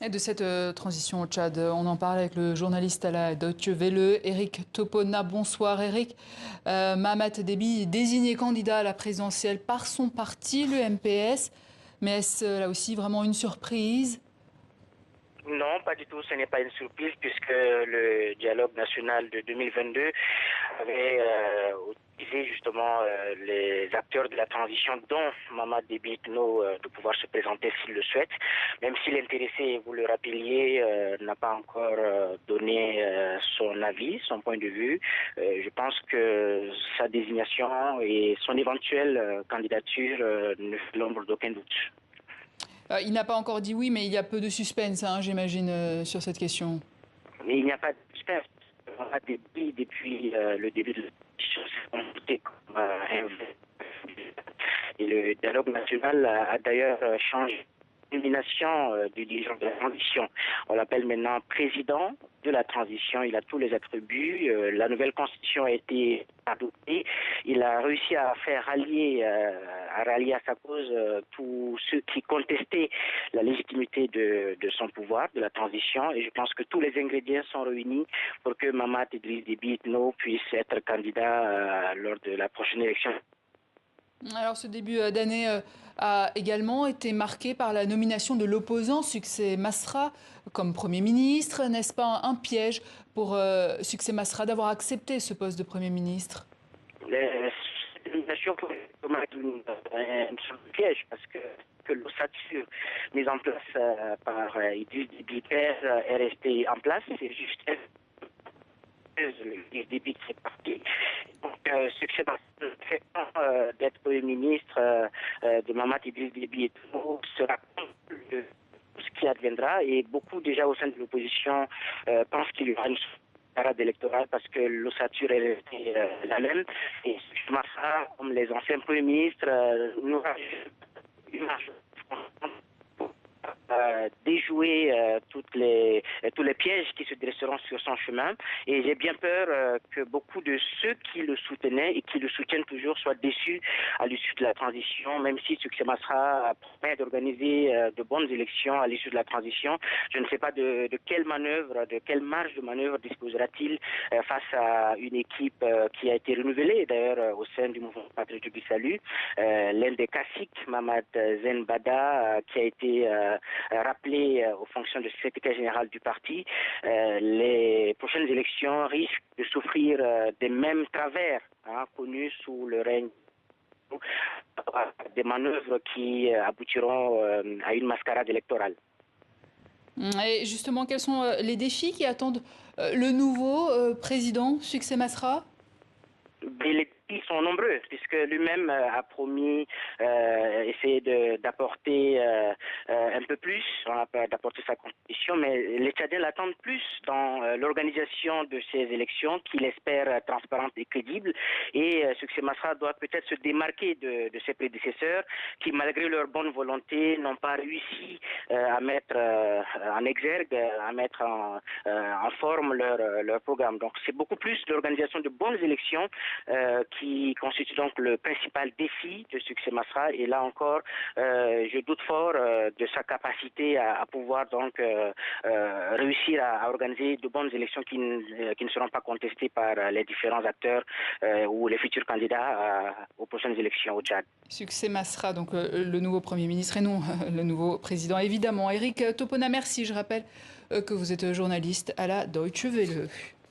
Et de cette transition au Tchad, on en parle avec le journaliste à la Deutsche Welle, Eric Topona. Bonsoir Eric. Mahamat Déby désigné candidat à la présidentielle par son parti, le MPS. Mais est-ce là aussi vraiment une surprise? Non, pas du tout, ce n'est pas une surprise puisque le dialogue national de 2022 avait utilisé justement les acteurs de la transition, dont Mahamat Déby Itno, de pouvoir se présenter s'il le souhaite, même si l'intéressé, vous le rappeliez, n'a pas encore donné son avis, son point de vue. Je pense que sa désignation et son éventuelle candidature ne fait l'ombre d'aucun doute. Il n'a pas encore dit oui, mais il y a peu de suspense, hein, j'imagine, sur cette question. Mais il n'y a pas de suspense. On a depuis le début de la discussion, c'est comporté comme un vrai. Et le dialogue national a d'ailleurs changé de nomination du dirigeant de la transition. On l'appelle maintenant président de la transition. Il a tous les attributs. La nouvelle constitution a été adoptée. Il a réussi à faire rallier à sa cause tous ceux qui contestaient la légitimité de son pouvoir, de la transition. Et je pense que tous les ingrédients sont réunis pour que Mahamat Déby Itno puisse être candidat lors de la prochaine élection. Alors ce début d'année a également été marqué par la nomination de l'opposant Succès Masra comme Premier ministre. N'est-ce pas un piège pour Succès Masra d'avoir accepté ce poste de Premier ministre? Cette nomination pourrait être un piège parce que l'ossature mise en place par Idriss Déby est restée en place. C'est juste le débit de cette partie. Donc, Succès fait d'être Premier ministre de Mahamat Idriss Déby sera ce qui adviendra, et beaucoup déjà au sein de l'opposition pensent qu'il y aura une parade électorale parce que l'ossature est restée la même. Et Massa, comme les anciens premiers ministres, nous rajoute une marge pour déjouer tous les pièges qui se dresseront sur son chemin. Et j'ai bien peur que beaucoup de ceux qui le soutenaient et qui le soutiennent toujours soient déçus à l'issue de la transition, même si Succès Masra promet d'organiser de bonnes élections à l'issue de la transition. Je ne sais pas de quelle manœuvre, de quelle marge de manœuvre disposera-t-il face à une équipe qui a été renouvelée d'ailleurs au sein du mouvement patriotique du salut. L'un des caciques, Mamad Zen Bada, qui a été rappelé aux fonctions de secrétaire général du parti. Les prochaines élections risquent de souffrir des mêmes travers connus sous le règne, des manœuvres qui aboutiront à une mascarade électorale. Et justement, quels sont les défis qui attendent le nouveau président Succès Masra? Les défis sont nombreux, puisque lui-même a promis essayer d'apporter un peu plus, d'apporter sa contribution, mais les Tchadiens l'attendent plus dans l'organisation de ces élections qu'il espère transparentes et crédibles. Et Succès Masra doit peut-être se démarquer de ses prédécesseurs qui, malgré leur bonne volonté, n'ont pas réussi à mettre en exergue, à mettre en forme leur programme. Donc c'est beaucoup plus l'organisation de bonnes élections qui constitue donc le principal défi de Succès Masra. Et là encore, je doute fort de sa capacité à pouvoir donc réussir à organiser de bonnes élections qui ne seront pas contestées par les différents acteurs ou les futurs candidats aux prochaines élections au Tchad. Succès Masra, donc le nouveau Premier ministre et non le nouveau président, évidemment. Eric Topona, merci. Je rappelle que vous êtes journaliste à la Deutsche Welle.